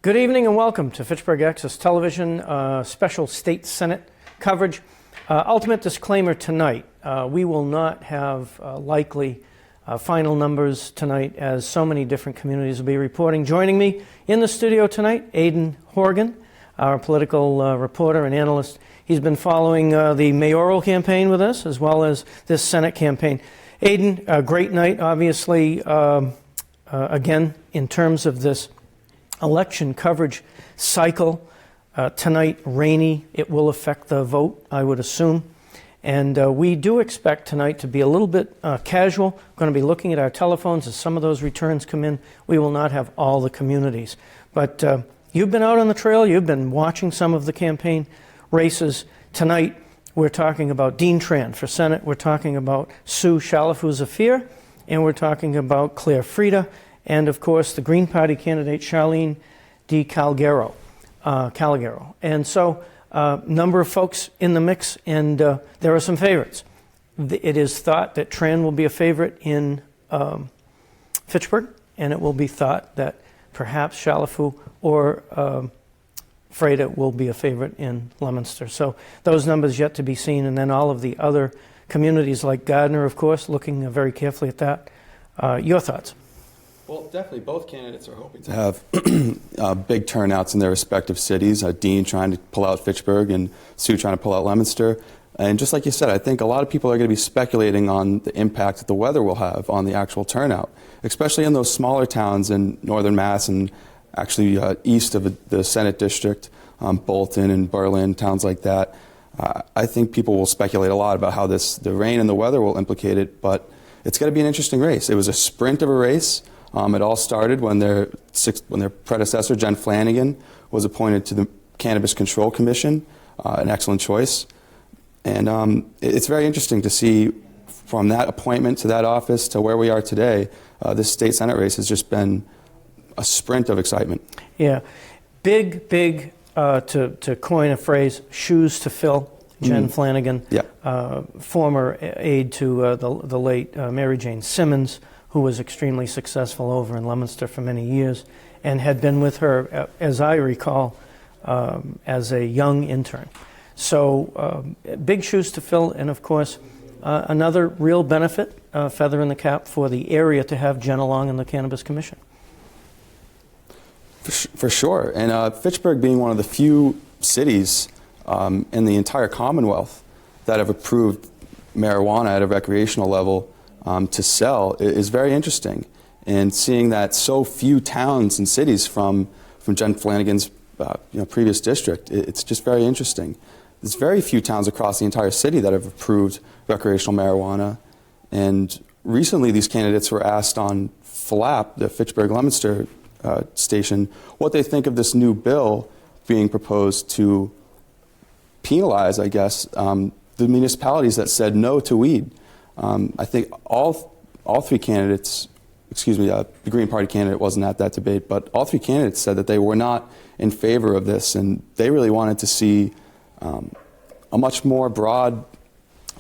Good evening and welcome to Fitchburg Access Television special state Senate coverage. Ultimate disclaimer tonight, we will not have likely final numbers tonight as so many different communities will be reporting. Joining me in the studio tonight, Aidan Horgan, our political reporter and analyst. He's been following the mayoral campaign with us as well as this Senate campaign. Aidan, a great night obviously again in terms of this election coverage cycle. Tonight, rainy. It will affect the vote, I would assume. And we do expect tonight to be a little bit casual. We're going to be looking at our telephones as some of those returns come in. We will not have all the communities. But you've been out on the trail. You've been watching some of the campaign races. Tonight, we're talking about Dean Tran for Senate. We're talking about Sue Shalafu-Zafir. And we're talking about Claire Frieda. And, of course, the Green Party candidate, Charlene D. Calgaro. And so a number of folks in the mix, and there are some favorites. It is thought that Tran will be a favorite in Fitchburg, and it will be thought that perhaps Shalafu or Frieda will be a favorite in Leominster. So those numbers yet to be seen, and then all of the other communities like Gardner, of course, looking very carefully at that. Your thoughts? Well, definitely both candidates are hoping to have big turnouts in their respective cities. Dean trying to pull out Fitchburg and Sue trying to pull out Leominster. And just like you said, I think a lot of people are going to be speculating on the impact that the weather will have on the actual turnout, especially in those smaller towns in northern Mass and actually east of the Senate district, Bolton and Berlin, towns like that. I think people will speculate a lot about how the rain and the weather will implicate it, but it's going to be an interesting race. It was a sprint of a race. It all started when their predecessor, Jen Flanagan, was appointed to the Cannabis Control Commission, an excellent choice. And it's very interesting to see from that appointment to that office to where we are today, this state Senate race has just been a sprint of excitement. Yeah. Big, to coin a phrase, shoes to fill. Jen Flanagan, former aide to the late Mary Jane Simmons, who was extremely successful over in Leominster for many years and had been with her, as I recall, as a young intern. So big shoes to fill, and of course, another real benefit, feather in the cap for the area to have Jen along in the Cannabis Commission. For sure, and Fitchburg being one of the few cities in the entire Commonwealth that have approved marijuana at a recreational level to sell is very interesting, and seeing that so few towns and cities from Jen Flanagan's previous district, it's just very interesting. There's very few towns across the entire city that have approved recreational marijuana, and recently these candidates were asked on FLAP, the Fitchburg-Leominster station, what they think of this new bill being proposed to penalize, I guess, the municipalities that said no to weed. I think all three candidates, the Green Party candidate wasn't at that debate, but all three candidates said that they were not in favor of this, and they really wanted to see a much more broad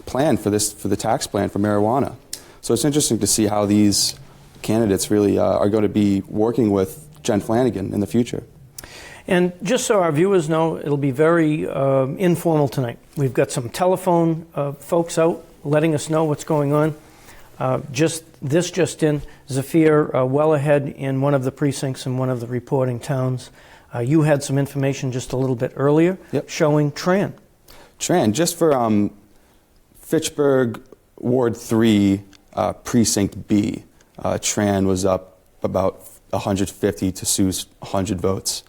plan for the tax plan for marijuana. So it's interesting to see how these candidates really are going to be working with Jen Flanagan in the future. And just so our viewers know, it'll be very informal tonight. We've got some telephone folks out letting us know what's going on. Just in, Zafir well ahead in one of the precincts in one of the reporting towns. You had some information just a little bit earlier showing Tran. Just for Fitchburg Ward 3, Precinct B, Tran was up about 150 to Sue's 100 votes,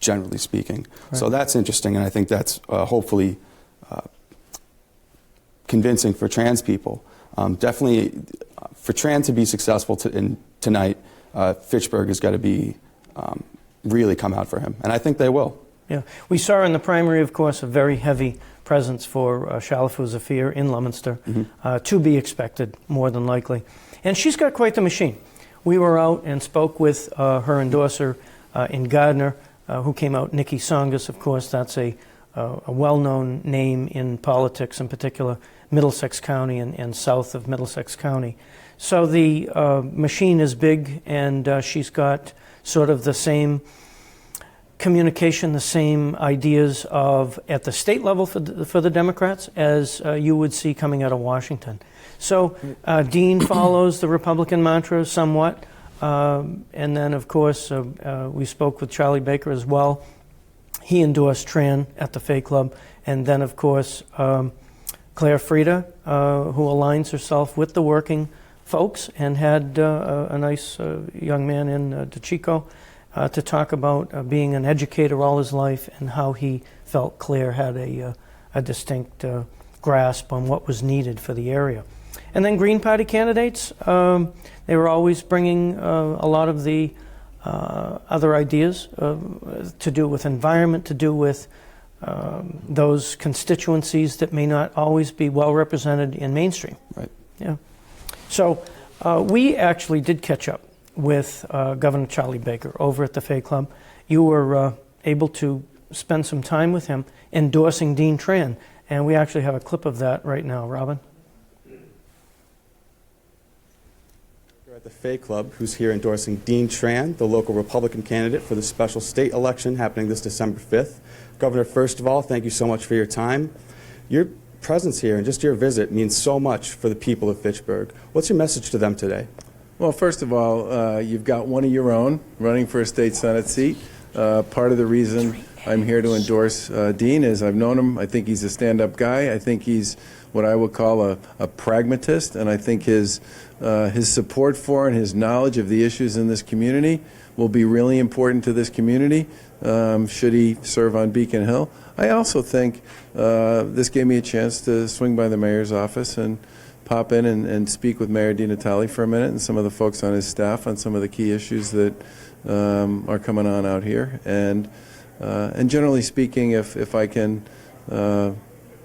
generally speaking. Right. So that's interesting, and I think that's hopefully convincing for trans people. Definitely, for Tran to be successful tonight, Fitchburg has got to be really come out for him, and I think they will. Yeah, we saw in the primary, of course, a very heavy presence for Shalafu-Zafir in Leominster, to be expected, more than likely. And she's got quite the machine. We were out and spoke with her endorser in Gardner, who came out, Nikki Songus, of course. That's a well-known name in politics, in particular Middlesex County and south of Middlesex County. So the machine is big, and she's got sort of the same communication, the same ideas of at the state level for the Democrats as you would see coming out of Washington. So Dean follows the Republican mantra somewhat. And then, of course, we spoke with Charlie Baker as well. He endorsed Tran at the Fay Club. And then, of course, Claire Frieda, who aligns herself with the working folks and had a nice young man in DeChico to talk about being an educator all his life and how he felt Claire had a distinct grasp on what was needed for the area. And then Green Party candidates, they were always bringing a lot of the other ideas to do with environment, to do with those constituencies that may not always be well represented in mainstream. Right. Yeah. So we actually did catch up with Governor Charlie Baker over at the Fay Club. You were able to spend some time with him endorsing Dean Tran, and we actually have a clip of that right now. Robin? We're at the Fay Club, who's here endorsing Dean Tran, the local Republican candidate for the special state election happening this December 5th. Governor, first of all, thank you so much for your time. Your presence here and just your visit means so much for the people of Fitchburg. What's your message to them today? Well, first of all, you've got one of your own running for a state Senate seat. Part of the reason I'm here to endorse Dean is I've known him. I think he's a stand-up guy. I think he's what I would call a pragmatist, and I think his support for and his knowledge of the issues in this community will be really important to this community should he serve on Beacon Hill. I also think this gave me a chance to swing by the mayor's office and pop in and speak with Mayor DiNatale for a minute and some of the folks on his staff on some of the key issues that are coming on out here. And generally speaking, if I can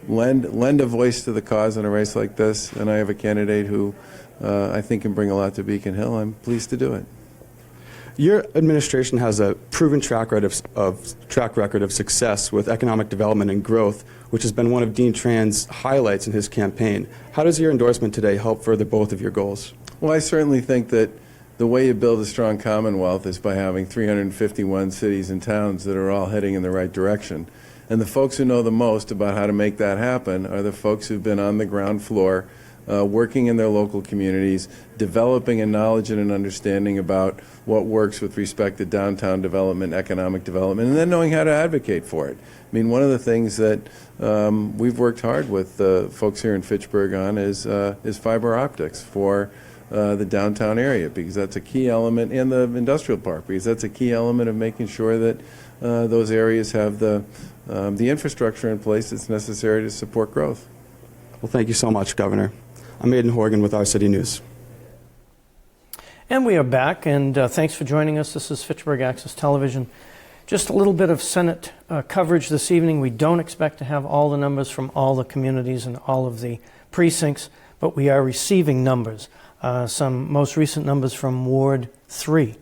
lend a voice to the cause in a race like this, and I have a candidate who I think can bring a lot to Beacon Hill, I'm pleased to do it. Your administration has a proven track record of success with economic development and growth, which has been one of Dean Tran's highlights in his campaign. How does your endorsement today help further both of your goals? Well, I certainly think that the way you build a strong Commonwealth is by having 351 cities and towns that are all heading in the right direction. And the folks who know the most about how to make that happen are the folks who've been on the ground floor working in their local communities, developing a knowledge and an understanding about what works with respect to downtown development, economic development, and then knowing how to advocate for it. I mean, one of the things that we've worked hard with folks here in Fitchburg on is fiber optics for the downtown area, because that's a key element, and the industrial park, because that's a key element of making sure that those areas have the infrastructure in place that's necessary to support growth. Well, thank you so much, Governor. I'm Aidan Horgan with Our City News. And we are back, and thanks for joining us. This is Fitchburg Access Television. Just a little bit of Senate coverage this evening. We don't expect to have all the numbers from all the communities and all of the precincts, but we are receiving numbers. Some most recent numbers from Ward 3.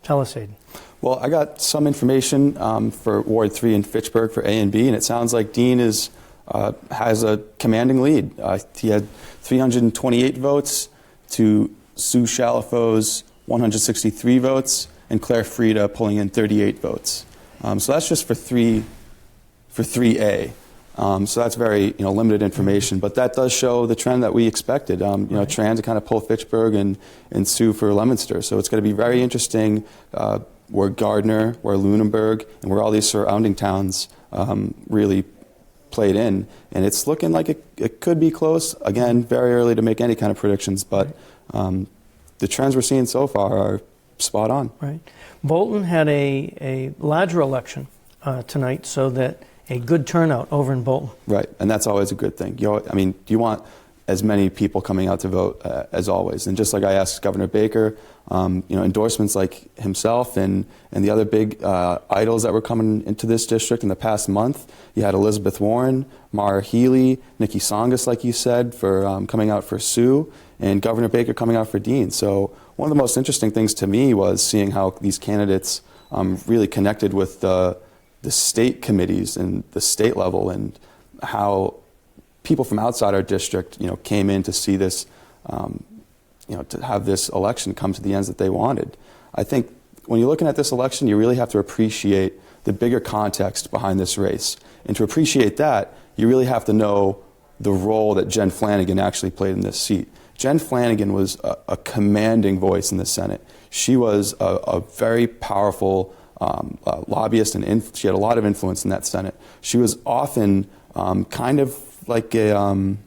Tell us, Aidan. Well, I got some information for Ward 3 in Fitchburg for A and B, and it sounds like Dean has a commanding lead. He had 328 votes to Sue Chalafo's 163 votes, and Claire Frieda pulling in 38 votes. So that's just for 3A. So that's very limited information, but that does show the trend that we expected. Tran to kind of pull Fitchburg and Sue for Leominster. So it's going to be very interesting where Gardner, where Lunenburg, and where all these surrounding towns really played in, and it's looking like it could be close. Again, very early to make any kind of predictions, but the trends we're seeing so far are spot on. Right. Bolton had a larger election tonight, so that a good turnout over in Bolton. Right, and that's always a good thing. You want as many people coming out to vote as always. And just like I asked Governor Baker, endorsements like himself and the other big idols that were coming into this district in the past month. You had Elizabeth Warren, Mara Healy, Nikki Songus, like you said, for coming out for Sue, and Governor Baker coming out for Dean. So one of the most interesting things to me was seeing how these candidates really connected with the state committees and the state level, and how people from outside our district, came in to see this, to have this election come to the ends that they wanted. I think when you're looking at this election, you really have to appreciate the bigger context behind this race. And to appreciate that, you really have to know the role that Jen Flanagan actually played in this seat. Jen Flanagan was a commanding voice in the Senate. She was a very powerful lobbyist, and she had a lot of influence in that Senate. She was often kind of like a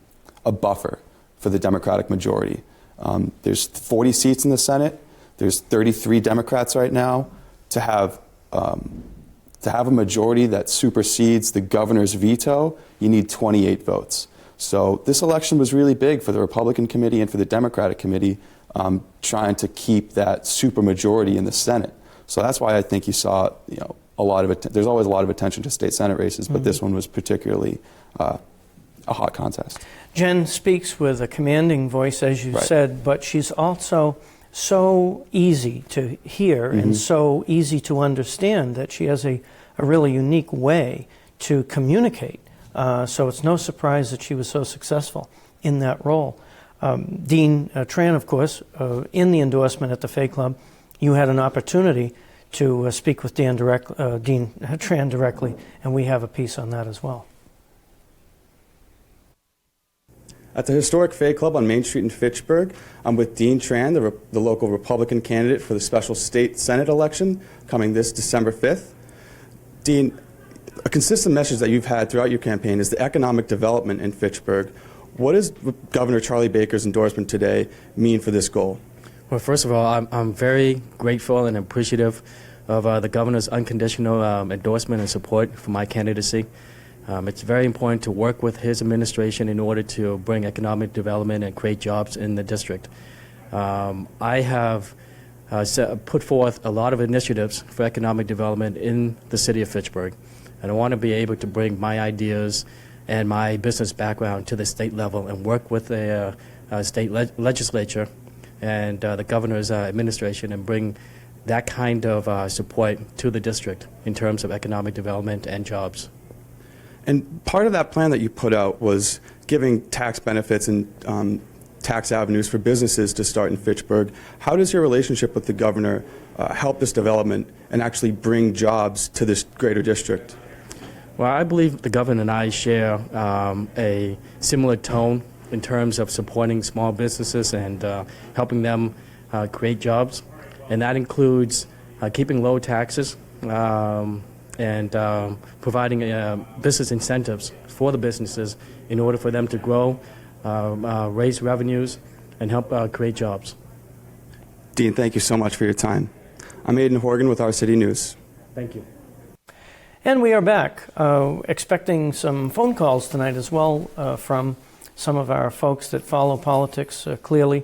buffer for the Democratic majority. There's 40 seats in the Senate. There's 33 Democrats right now. To have a majority that supersedes the governor's veto, you need 28 votes. So this election was really big for the Republican committee and for the Democratic committee, trying to keep that supermajority in the Senate. So that's why I think you saw, a lot of there's always a lot of attention to state Senate races, but this one was particularly a hot contest. Jen speaks with a commanding voice, as you Right. said, but she's also so easy to hear and so easy to understand that she has a really unique way to communicate. So it's no surprise that she was so successful in that role. Dean Tran, of course, in the endorsement at the Fay Club, you had an opportunity to speak with Dean Tran directly, and we have a piece on that as well. At the historic Fay Club on Main Street in Fitchburg, I'm with Dean Tran, the local Republican candidate for the special state Senate election coming this December 5th. Dean, a consistent message that you've had throughout your campaign is the economic development in Fitchburg. What does Governor Charlie Baker's endorsement today mean for this goal? Well, first of all, I'm very grateful and appreciative of the governor's unconditional endorsement and support for my candidacy. It's very important to work with his administration in order to bring economic development and create jobs in the district. I have put forth a lot of initiatives for economic development in the city of Fitchburg, and I want to be able to bring my ideas and my business background to the state level and work with the state legislature and the governor's administration and bring that kind of support to the district in terms of economic development and jobs. And part of that plan that you put out was giving tax benefits and tax avenues for businesses to start in Fitchburg. How does your relationship with the governor help this development and actually bring jobs to this greater district? Well, I believe the governor and I share a similar tone in terms of supporting small businesses and helping them create jobs. And that includes keeping low taxes and providing business incentives for the businesses in order for them to grow, raise revenues, and help create jobs. Dean, thank you so much for your time. I'm Aidan Horgan with Our City News. Thank you. And we are back, expecting some phone calls tonight as well from some of our folks that follow politics clearly.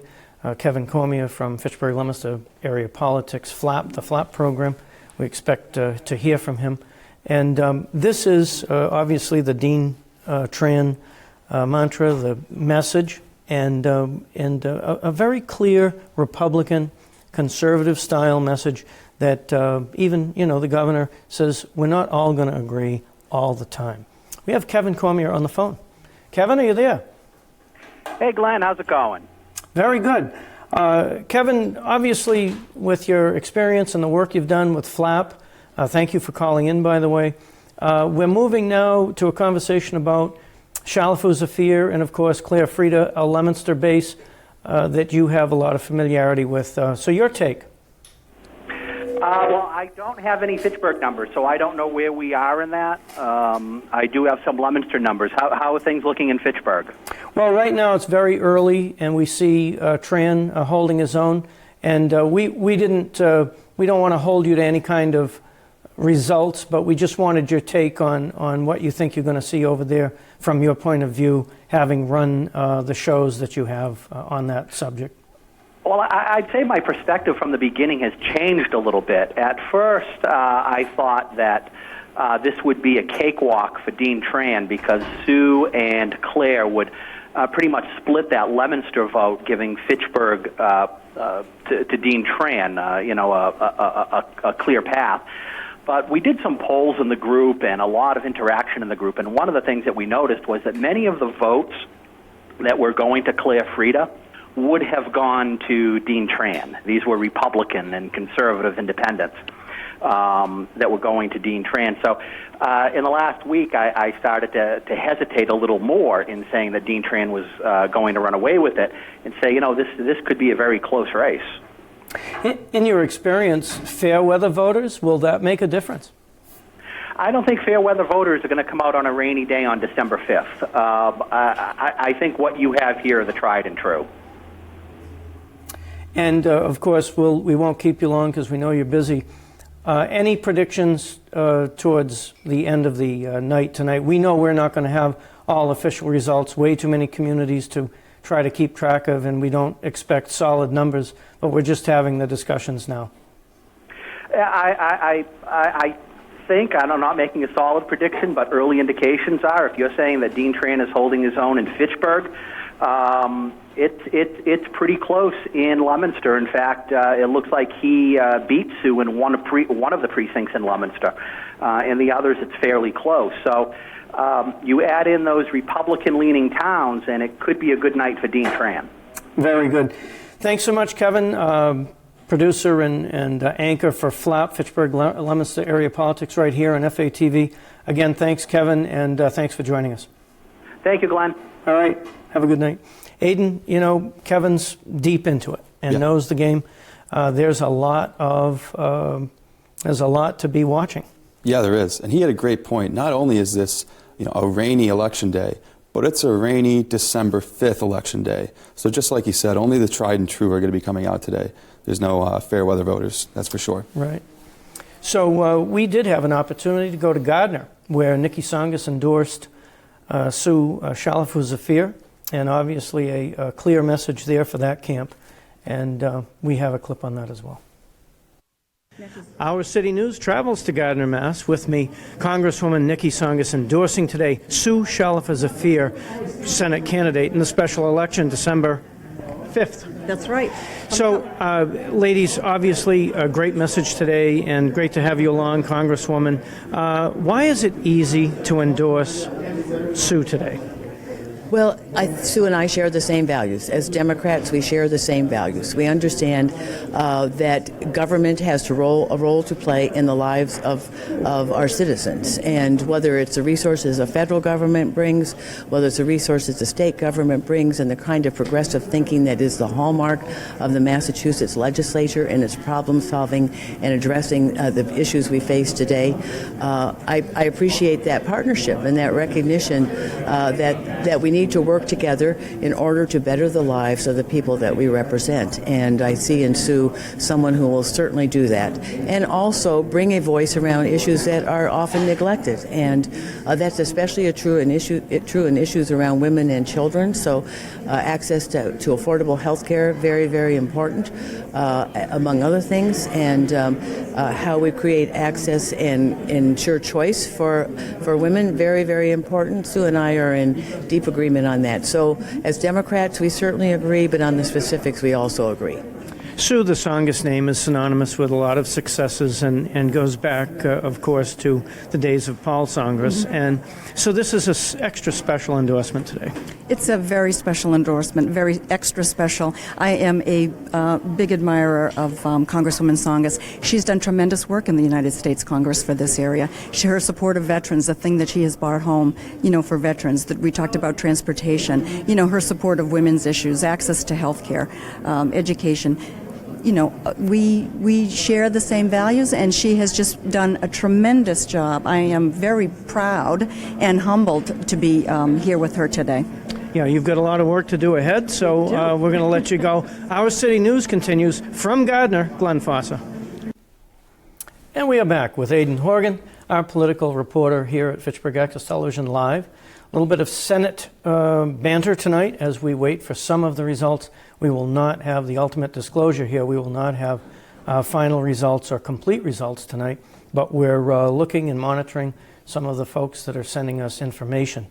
Kevin Cormier from Fitchburg-Leominster Area Politics, the FLAP program. We expect to hear from him. And this is obviously the Dean Tran mantra, the message, and a very clear Republican, conservative-style message that even, the governor says we're not all going to agree all the time. We have Kevin Cormier on the phone. Kevin, are you there? Hey, Glenn, how's it going? Very good. Kevin, obviously, with your experience and the work you've done with FLAP, thank you for calling in, by the way. We're moving now to a conversation about Shalafoo Zafir and, of course, Claire Frieda, a Leominster base that you have a lot of familiarity with. So your take. Well, I don't have any Fitchburg numbers, so I don't know where we are in that. I do have some Leominster numbers. How are things looking in Fitchburg? Well, right now it's very early, and we see Tran holding his own. And we don't want to hold you to any kind of results, but we just wanted your take on what you think you're going to see over there from your point of view, having run the shows that you have on that subject. Well, I'd say my perspective from the beginning has changed a little bit. At first, I thought that this would be a cakewalk for Dean Tran because Sue and Claire would pretty much split that Leominster vote, giving Fitchburg to Dean Tran, a clear path. But we did some polls in the group and a lot of interaction in the group, and one of the things that we noticed was that many of the votes that were going to Claire Frieda would have gone to Dean Tran. These were Republican and conservative independents. that were going to Dean Tran. So in the last week, I started to hesitate a little more in saying that Dean Tran was going to run away with it, and say, this could be a very close race. In your experience, fair weather voters, will that make a difference? I don't think fair weather voters are going to come out on a rainy day on December 5th. I think what you have here are the tried and true. And, of course, we won't keep you long because we know you're busy. Any predictions towards the end of the night tonight? We know we're not going to have all official results, way too many communities to try to keep track of, and we don't expect solid numbers, but we're just having the discussions now. I think, I'm not making a solid prediction, but early indications are, if you're saying that Dean Tran is holding his own in Fitchburg, it's pretty close in Leominster. In fact, it looks like he beat Sue in one of the precincts in Leominster. In the others, it's fairly close. So you add in those Republican-leaning towns, and it could be a good night for Dean Tran. Very good. Thanks so much, Kevin. Producer and anchor for FLAP, Fitchburg Leominster Area Politics, right here on FATV. Again, thanks, Kevin, and thanks for joining us. Thank you, Glenn. All right. Have a good night. Aidan, Kevin's deep into it and knows the game. There's a lot to be watching. Yeah, there is. And he had a great point. Not only is this a rainy election day, but it's a rainy December 5th election day. So just like he said, only the tried and true are going to be coming out today. There's no fair weather voters, that's for sure. Right. So we did have an opportunity to go to Gardner, where Nikki Tsongas endorsed Sue Shalafou-Zafir, and obviously a clear message there for that camp. And we have a clip on that as well. Our City News travels to Gardner, Mass. With me, Congresswoman Nikki Tsongas endorsing today Sue Shalafou-Zafir, Senate candidate in the special election December 5th. That's right. So, ladies, obviously a great message today, and great to have you along, Congresswoman. Why is it easy to endorse Sue today? Well, Sue and I share the same values. As Democrats, we share the same values. We understand that government has a role to play in the lives of our citizens. And whether it's the resources a federal government brings, whether it's the resources the state government brings, and the kind of progressive thinking that is the hallmark of the Massachusetts legislature and its problem solving and addressing the issues we face today, I appreciate that partnership and that recognition that we need to work together in order to better the lives of the people that we represent. And I see in Sue someone who will certainly do that, and also bring a voice around issues that are often neglected. And that's especially true in issues around women and children. So access to affordable health care, very, very important, among other things. And how we create access and ensure choice for women, very, very important. Sue and I are in deep agreement on that. So as Democrats, we certainly agree, but on the specifics, we also agree. Sue, the Tsongas name is synonymous with a lot of successes and goes back, of course, to the days of Paul Tsongas. Mm-hmm. And so this is an extra special endorsement today. It's a very special endorsement, very extra special. I am a big admirer of Congresswoman Tsongas. She's done tremendous work in the United States Congress for this area. Her support of veterans, the thing that she has brought home, for veterans, that we talked about transportation, her support of women's issues, access to health care, education. We share the same values, and she has just done a tremendous job. I am very proud and humbled to be here with her today. Yeah, you've got a lot of work to do ahead, so we're going to let you go. Our City News continues from Gardner, Glenn Fossa. And we are back with Aidan Horgan, our political reporter here at Fitchburg Access Television Live. A little bit of Senate banter tonight as we wait for some of the results. We will not have the ultimate disclosure here. We will not have final results or complete results tonight, but we're looking and monitoring some of the folks that are sending us information.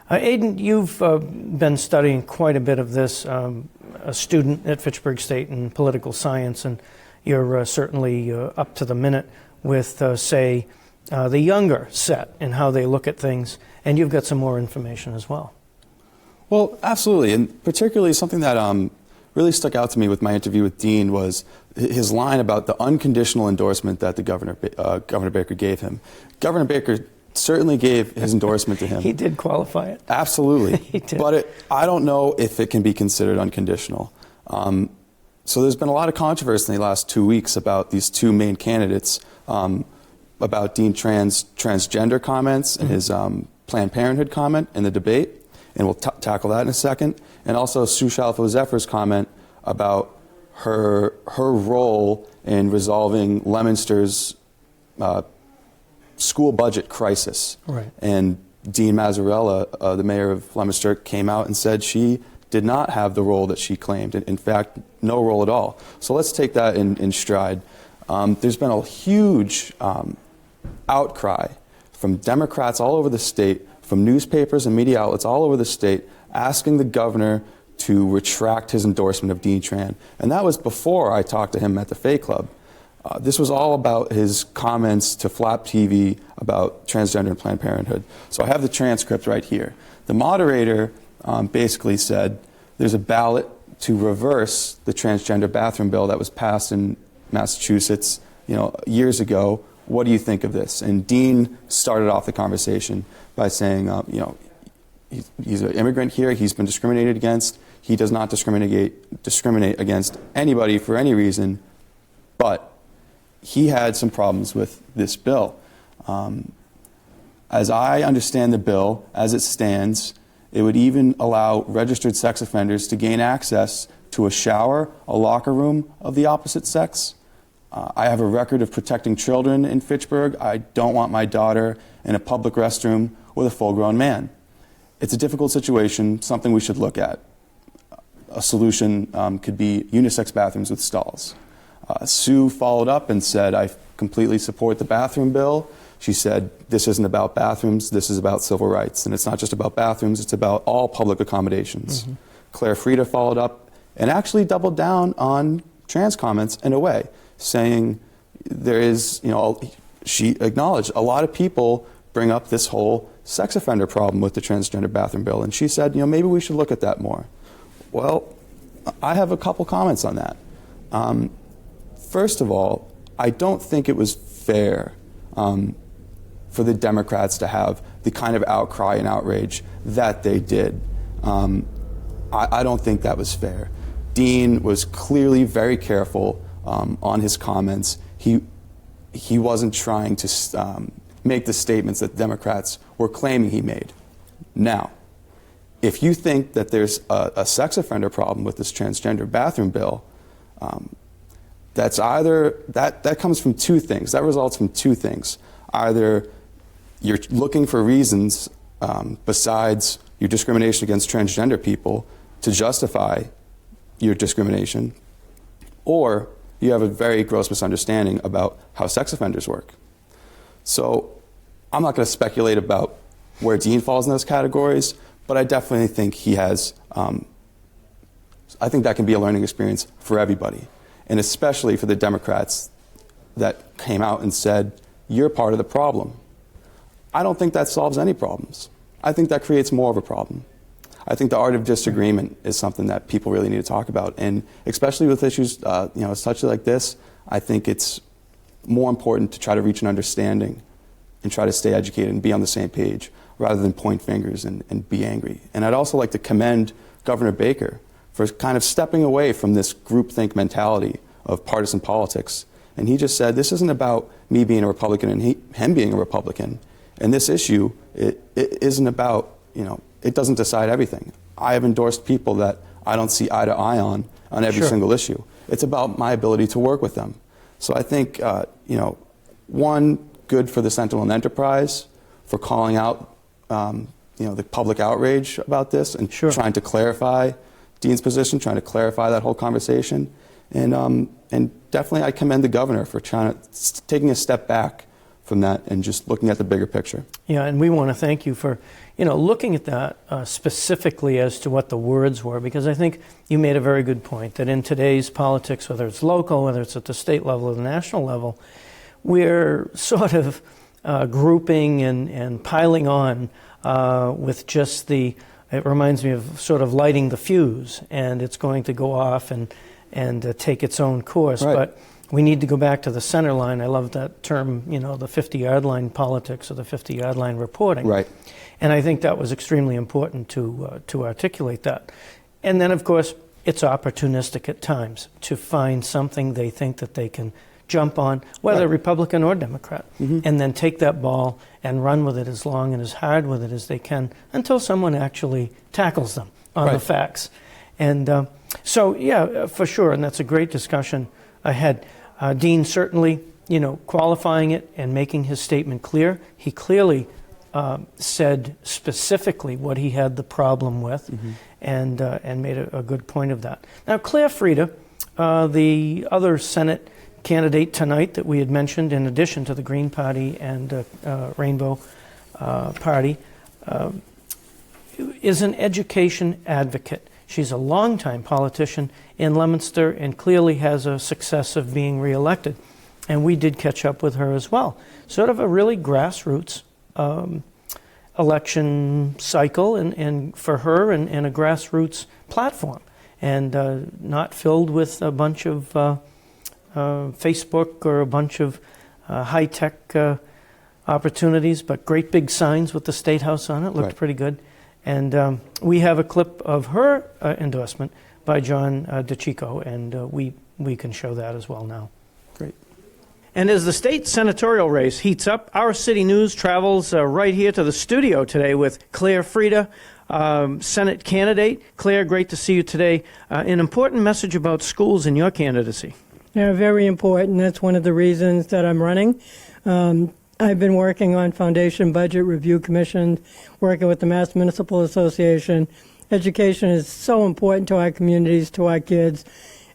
Aidan, you've been studying quite a bit of this, a student at Fitchburg State in political science, and you're certainly up to the minute with, say, the younger set and how they look at things, and you've got some more information as well. Well, absolutely, and particularly something that really stuck out to me with my interview with Dean was his line about the unconditional endorsement that the Governor Baker gave him. Governor Baker certainly gave his endorsement to him. He did qualify it. Absolutely. He did. But I don't know if it can be considered unconditional. So there's been a lot of controversy in the last 2 weeks about these two main candidates, about Dean transgender comments and his Planned Parenthood comment in the debate, and we'll tackle that in a second, and also Sue Shalfo-Zephyr's comment about her role in resolving Leominster's school budget crisis. Right. And Dean Mazzarella, the mayor of Leominster, came out and said she did not have the role that she claimed. In fact, no role at all. So let's take that in stride. There's been a huge outcry from Democrats all over the state, from newspapers and media outlets all over the state, asking the governor to retract his endorsement of Dean Tran. And that was before I talked to him at the Fay Club. This was all about his comments to Flap TV about transgender and Planned Parenthood. So I have the transcript right here. The moderator basically said there's a ballot to reverse the transgender bathroom bill that was passed in Massachusetts, years ago. What do you think of this? And Dean started off the conversation by saying, he's an immigrant here. He's been discriminated against. He does not discriminate against anybody for any reason, but he had some problems with this bill. As I understand the bill, as it stands, it would even allow registered sex offenders to gain access to a shower, a locker room of the opposite sex. I have a record of protecting children in Fitchburg. I don't want my daughter in a public restroom with a full-grown man. It's a difficult situation, something we should look at. A solution could be unisex bathrooms with stalls. Sue followed up and said, I completely support the bathroom bill. She said, this isn't about bathrooms, this is about civil rights. And it's not just about bathrooms, it's about all public accommodations. Mm-hmm. Claire Frieda followed up and actually doubled down on trans comments in a way, saying there is, she acknowledged a lot of people bring up this whole sex offender problem with the transgender bathroom bill. And she said, maybe we should look at that more. Well, I have a couple comments on that. First of all, I don't think it was fair for the Democrats to have the kind of outcry and outrage that they did. I don't think that was fair. Dean was clearly very careful on his comments. He wasn't trying to make the statements that Democrats were claiming he made. Now, if you think that there's a sex offender problem with this transgender bathroom bill, that's either, that comes from two things. That results from two things. Either you're looking for reasons besides your discrimination against transgender people to justify your discrimination, or you have a very gross misunderstanding about how sex offenders work. So I'm not going to speculate about where Dean falls in those categories, but I definitely think he has, I think that can be a learning experience for everybody, and especially for the Democrats that came out and said, you're part of the problem. I don't think that solves any problems. I think that creates more of a problem. I think the art of disagreement is something that people really need to talk about, and especially with issues, such like this, I think it's more important to try to reach an understanding and try to stay educated and be on the same page rather than point fingers and be angry. And I'd also like to commend Governor Baker for kind of stepping away from this groupthink mentality of partisan politics. And he just said, this isn't about me being a Republican and him being a Republican. And this issue, it isn't about, it doesn't decide everything. I have endorsed people that I don't see eye to eye on every single issue. It's about my ability to work with them. So I think, one, good for the Sentinel Enterprise for calling out, the public outrage about this and trying to clarify Dean's position, trying to clarify that whole conversation. And definitely I commend the governor for taking a step back from that and just looking at the bigger picture. Yeah, and we want to thank you for, looking at that specifically as to what the words were, because I think you made a very good point that in today's politics, whether it's local, whether it's at the state level or the national level, we're sort of grouping and piling on with just the it reminds me of sort of lighting the fuse, and it's going to go off and take its own course. Right. But we need to go back to the center line. I love that term, the 50-yard line politics or the 50-yard line reporting. Right. And I think that was extremely important to articulate that. And then, of course, it's opportunistic at times to find something they think that they can jump on, whether Right. Republican or Democrat, and then take that ball and run with it as long and as hard with it as they can until someone actually tackles them on the Right. facts. And so, yeah, for sure, and that's a great discussion ahead. Dean certainly, qualifying it and making his statement clear. He clearly said specifically what he had the problem with, and made a good point of that. Now, Claire Frieda, the other Senate candidate tonight that we had mentioned, in addition to the Green Party and Rainbow Party, is an education advocate. She's a longtime politician in Leominster and clearly has a success of being reelected. And we did catch up with her as well. Sort of a really grassroots election cycle and for her and a grassroots platform, and not filled with a bunch of Facebook or a bunch of high-tech opportunities, but great big signs with the State House on it. Looked Right. pretty good. And we have a clip of her endorsement by John DeCicco, and we can show that as well now. Great. And as the state senatorial race heats up, our city news travels right here to the studio today with Claire Frieda, Senate candidate. Claire, great to see you today. An important message about schools in your candidacy. Yeah, very important. That's one of the reasons that I'm running. I've been working on Foundation Budget Review Commission, working with the Mass Municipal Association. Education is so important to our communities, to our kids,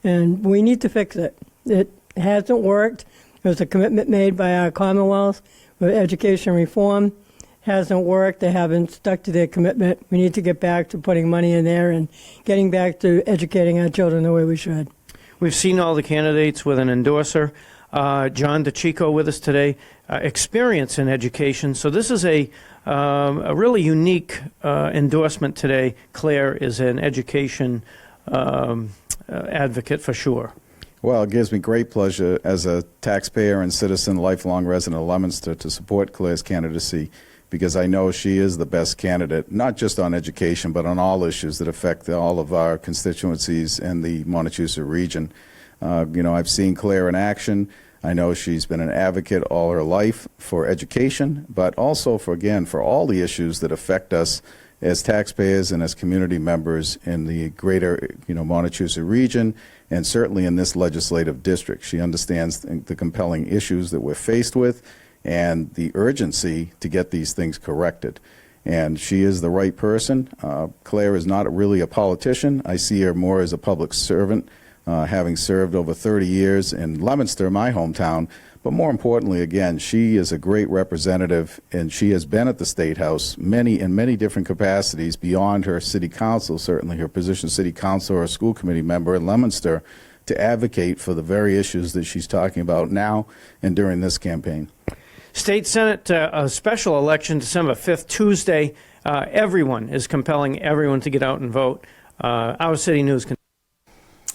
and we need to fix it. It hasn't worked. There was a commitment made by our Commonwealth with education reform. Hasn't worked. They haven't stuck to their commitment. We need to get back to putting money in there and getting back to educating our children the way we should. We've seen all the candidates with an endorser. John DeCicco with us today, experience in education. So this is a really unique endorsement today. Claire is an education advocate for sure. Well, it gives me great pleasure as a taxpayer and citizen, lifelong resident of Leominster, to support Claire's candidacy, because I know she is the best candidate, not just on education, but on all issues that affect all of our constituencies in the Montechusett region. I've seen Claire in action. I know she's been an advocate all her life for education, but also for all the issues that affect us as taxpayers and as community members in the greater, Montechusett region, and certainly in this legislative district. She understands the compelling issues that we're faced with and the urgency to get these things corrected. And she is the right person. Claire is not really a politician. I see her more as a public servant, having served over 30 years in Leominster, my hometown. But more importantly, again, she is a great representative, and she has been at the State House in many different capacities beyond her city council, certainly her position as city council or school committee member in Leominster, to advocate for the very issues that she's talking about now and during this campaign. State Senate, a special election, December 5th, Tuesday. Everyone is compelling everyone to get out and vote. Our City News.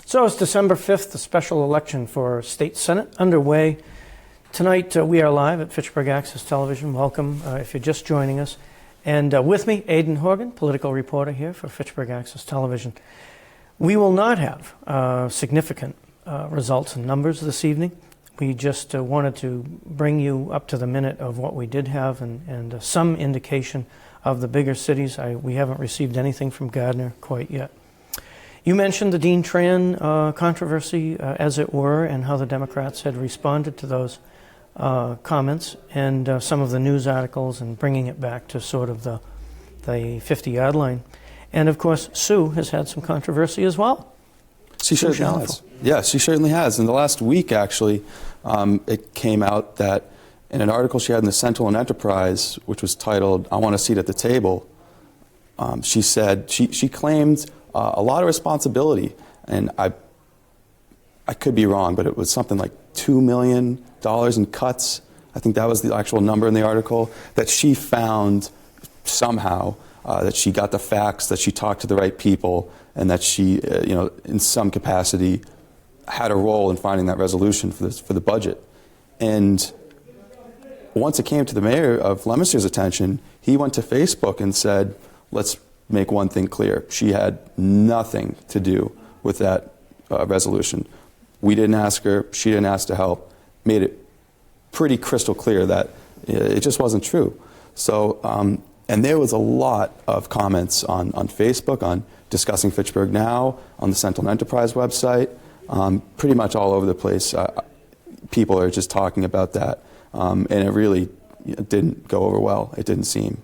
So it's December 5th, the special election for State Senate underway. Tonight we are live at Fitchburg Access Television. Welcome if you're just joining us. And with me, Aidan Horgan, political reporter here for Fitchburg Access Television. We will not have significant results and numbers this evening. We just wanted to bring you up to the minute of what we did have and some indication of the bigger cities. We haven't received anything from Gardner quite yet. You mentioned the Dean Tran controversy, as it were, and how the Democrats had responded to those comments and some of the news articles and bringing it back to sort of the 50-yard line. And, of course, Sue has had some controversy as well. She certainly has. Yeah, she certainly has. In the last week, actually, it came out that in an article she had in the Sentinel and Enterprise, which was titled, "I Want a Seat at the Table," she said, she claimed a lot of responsibility, and I could be wrong, but it was something like $2 million in cuts. I think that was the actual number in the article that she found somehow that she got the facts, that she talked to the right people, and that she, in some capacity, had a role in finding that resolution for the budget. And once it came to the mayor of Leominster's attention, he went to Facebook and said, let's make one thing clear. She had nothing to do with that resolution. We didn't ask her. She didn't ask to help. Made it pretty crystal clear that it just wasn't true. So, and there was a lot of comments on Facebook, on Discussing Fitchburg Now, on the Sentinel Enterprise website, pretty much all over the place. People are just talking about that, and it really didn't go over well. It didn't seem.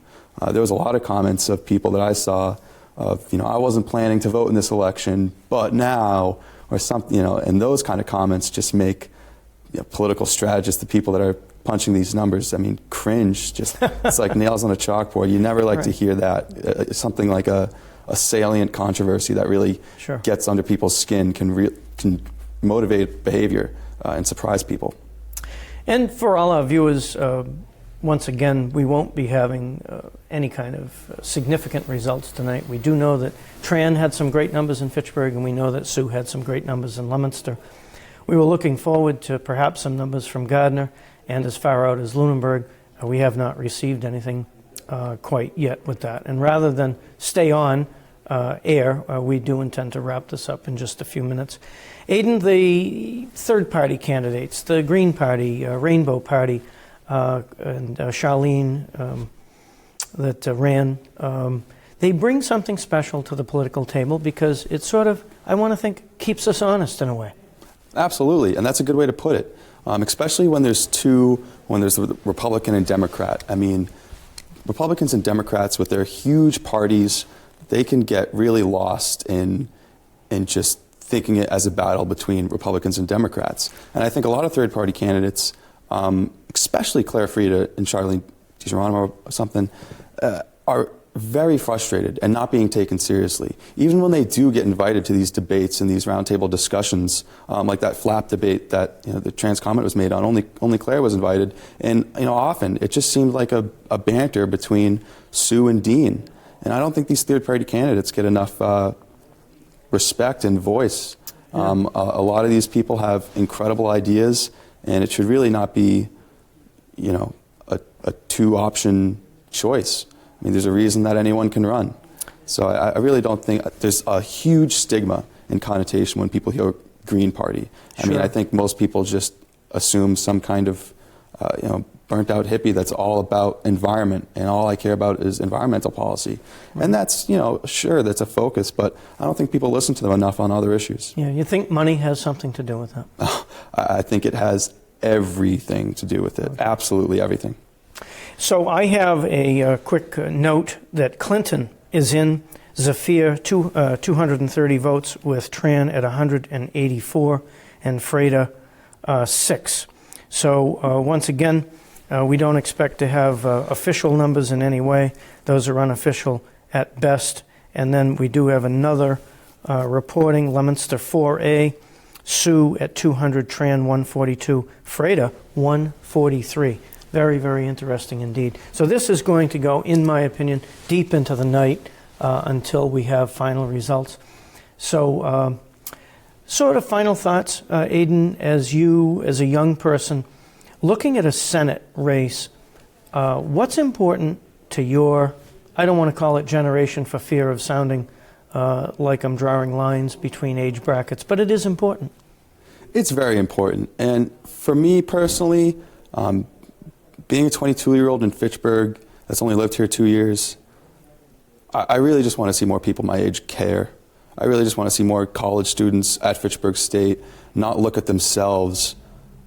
There was a lot of comments of people that I saw of, I wasn't planning to vote in this election, but now, or something, and those kind of comments just make political strategists, the people that are punching these numbers, cringe. Just it's like nails on a chalkboard. You never like to hear that. Something like a salient controversy that really gets under people's skin can motivate behavior and surprise people. And for all our viewers, once again, we won't be having any kind of significant results tonight. We do know that Tran had some great numbers in Fitchburg, and we know that Sue had some great numbers in Leominster. We were looking forward to perhaps some numbers from Gardner and as far out as Lunenburg. We have not received anything quite yet with that. And rather than stay on air, we do intend to wrap this up in just a few minutes. Aidan, the third-party candidates, the Green Party, Rainbow Party, and Charlene that ran, they bring something special to the political table because it sort of, I want to think, keeps us honest in a way. Absolutely, and that's a good way to put it, especially when there's the Republican and Democrat. Republicans and Democrats with their huge parties, they can get really lost in just thinking it as a battle between Republicans and Democrats. And I think a lot of third-party candidates, especially Claire Frieda and Charlene DiGeronimo or something, are very frustrated and not being taken seriously. Even when they do get invited to these debates and these roundtable discussions, like that flap debate that the trans comment was made on, only Claire was invited. And often it just seemed like a banter between Sue and Dean. And I don't think these third-party candidates get enough respect and voice. A lot of these people have incredible ideas, and it should really not be, a two-option choice. There's a reason that anyone can run. So I really don't think there's a huge stigma and connotation when people hear Green Party. I think most people just assume some kind of, burnt-out hippie that's all about environment, and all I care about is environmental policy. And that's, sure, that's a focus, but I don't think people listen to them enough on other issues. Yeah, you think money has something to do with that? I think it has everything to do with it, absolutely everything. So I have a quick note that Clinton is in, Zafir 230 votes with Tran at 184 and Freda 6. So once again, we don't expect to have official numbers in any way. Those are unofficial at best. And then we do have another reporting, Leominster 4A, Sue at 200, Tran 142, Freda 143. Very, very interesting indeed. So this is going to go, in my opinion, deep into the night until we have final results. So sort of final thoughts, Aidan, as a young person, looking at a Senate race, what's important to your, I don't want to call it generation for fear of sounding like I'm drawing lines between age brackets, but it is important. It's very important. And for me personally, being a 22-year-old in Fitchburg that's only lived here 2 years, I really just want to see more people my age care. I really just want to see more college students at Fitchburg State not look at themselves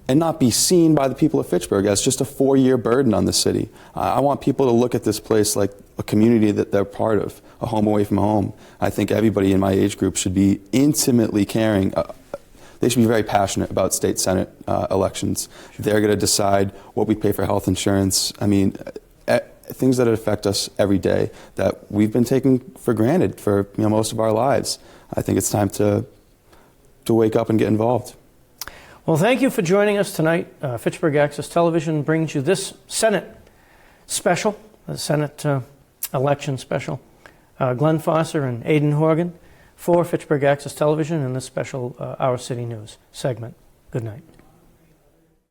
and not be seen by the people of Fitchburg as just a 4-year burden on the city. I want people to look at this place like a community that they're part of, a home away from home. I think everybody in my age group should be intimately caring. They should be very passionate about state Senate elections. They're going to decide what we pay for health insurance. Things that affect us every day that we've been taking for granted for most of our lives. I think it's time to wake up and get involved. Well, thank you for joining us tonight. Fitchburg Access Television brings you this Senate special, the Senate election special. Glenn Fossa and Aidan Horgan for Fitchburg Access Television in this special Our City News segment. Good night.